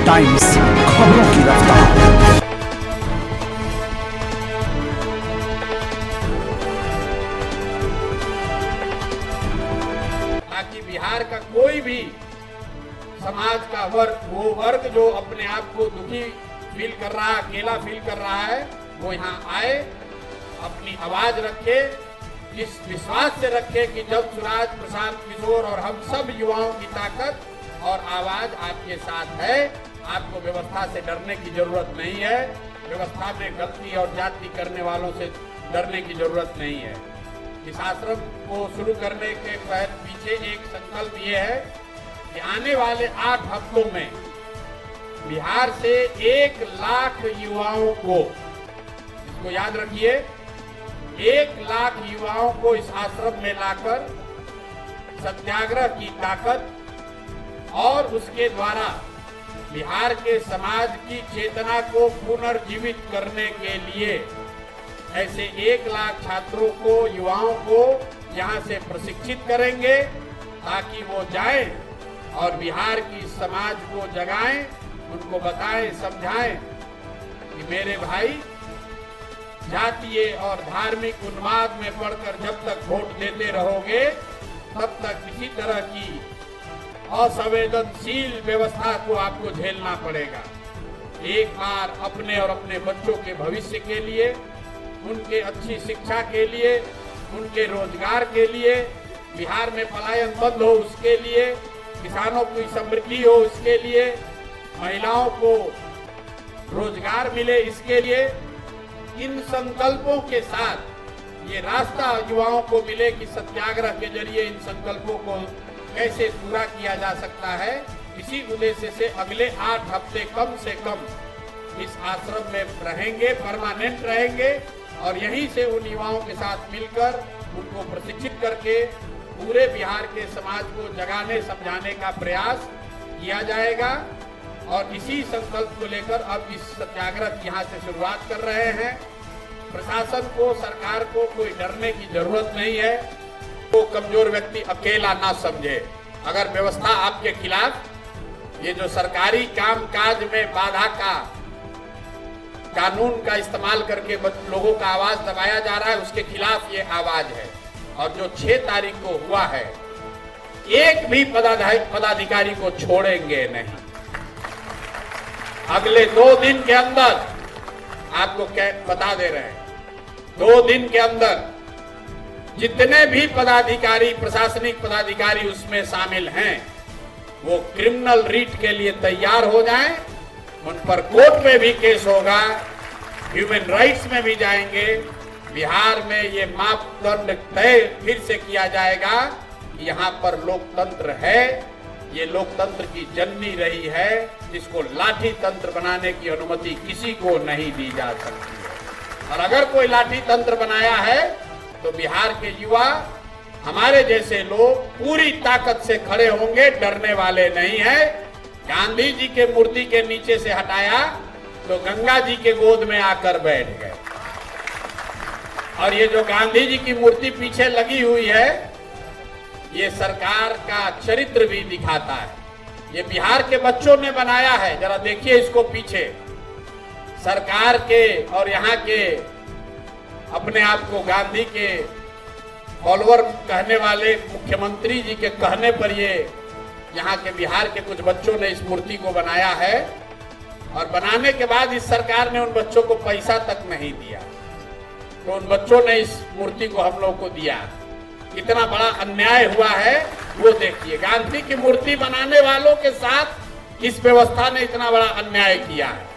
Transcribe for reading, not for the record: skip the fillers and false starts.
Times, खबरों की रफ्तार। ताकि बिहार का कोई भी समाज का वर्ग, वो वर्ग जो अपने आप को दुखी फील कर रहा है, अकेला फील कर रहा है, वो यहाँ आए, अपनी आवाज रखे, इस विश्वास से रखे कि जब सुराज, प्रशांत किशोर और हम सब युवाओं की ताकत और आवाज आपके साथ है, आपको व्यवस्था से डरने की जरूरत नहीं है। व्यवस्था में गलती और जाति करने वालों से डरने की जरूरत नहीं है। इस आश्रम को शुरू करने के पीछे एक संकल्प ये है कि आने वाले 8 हफ्तों में बिहार से 1 लाख युवाओं को, इसको याद रखिए, 1 लाख युवाओं को इस आश्रम में लाकर सत्याग्रह की ताकत और उसके द्वारा बिहार के समाज की चेतना को पुनर्जीवित करने के लिए ऐसे 1 लाख छात्रों को, युवाओं को यहाँ से प्रशिक्षित करेंगे ताकि वो जाएं और बिहार की समाज को जगाएं, उनको बताएं, समझाएं कि मेरे भाई, जातीय और धार्मिक उन्माद में पड़कर जब तक वोट देते रहोगे तब तक इसी तरह की असंवेदनशील व्यवस्था को आपको झेलना पड़ेगा। एक बार अपने और अपने बच्चों के भविष्य के लिए, उनके अच्छी शिक्षा के लिए, उनके रोजगार के लिए, बिहार में पलायन बंद हो उसके लिए, किसानों की समृद्धि हो उसके लिए, महिलाओं को रोजगार मिले इसके लिए, इन संकल्पों के साथ ये रास्ता युवाओं को मिले कि सत्याग्रह के जरिए इन संकल्पों को कैसे पूरा किया जा सकता है। इसी उद्देश्य से अगले 8 हफ्ते कम से कम इस आश्रम में रहेंगे, परमानेंट रहेंगे और यहीं से उन युवाओं के साथ मिलकर उनको प्रशिक्षित करके पूरे बिहार के समाज को जगाने, समझाने का प्रयास किया जाएगा। और इसी संकल्प को लेकर अब इस सत्याग्रह की यहाँ से शुरुआत कर रहे हैं। प्रशासन को, सरकार को कोई डरने की जरूरत नहीं है। वो कमजोर व्यक्ति अकेला ना समझे। अगर व्यवस्था आपके खिलाफ, ये जो सरकारी काम काज में बाधा का, कानून का इस्तेमाल करके लोगों का आवाज दबाया जा रहा है, उसके खिलाफ ये आवाज है। और जो 6 तारीख को हुआ है, एक भी पदाधिकारी को छोड़ेंगे नहीं। अगले 2 दिन के अंदर आपको बता दे रहे हैं, 2 दिन के अंदर जितने भी पदाधिकारी, प्रशासनिक पदाधिकारी उसमें शामिल हैं, वो क्रिमिनल रीट के लिए तैयार हो जाएं। उन पर कोर्ट में भी केस होगा, ह्यूमन राइट्स में भी जाएंगे। बिहार में ये मापदंड तय फिर से किया जाएगा कि यहाँ पर लोकतंत्र है, ये लोकतंत्र की जननी रही है, जिसको लाठी तंत्र बनाने की अनुमति किसी को नहीं दी जा सकती है। और अगर कोई लाठी तंत्र बनाया है तो बिहार के युवा, हमारे जैसे लोग पूरी ताकत से खड़े होंगे, डरने वाले नहीं है। गांधी जी के मूर्ति के नीचे से हटाया तो गंगा जी के गोद में आकर बैठ गए। और ये जो गांधी जी की मूर्ति पीछे लगी हुई है, ये सरकार का चरित्र भी दिखाता है। ये बिहार के बच्चों ने बनाया है, जरा देखिए इसको पीछे। सरकार के और यहाँ के अपने आप को गांधी के फॉलोअर कहने वाले मुख्यमंत्री जी के कहने पर ये यहाँ के बिहार के कुछ बच्चों ने इस मूर्ति को बनाया है। और बनाने के बाद इस सरकार ने उन बच्चों को पैसा तक नहीं दिया, तो उन बच्चों ने इस मूर्ति को हम लोग को दिया। कितना बड़ा अन्याय हुआ है वो देखिए। गांधी की मूर्ति बनाने वालों के साथ इस व्यवस्था ने इतना बड़ा अन्याय किया है।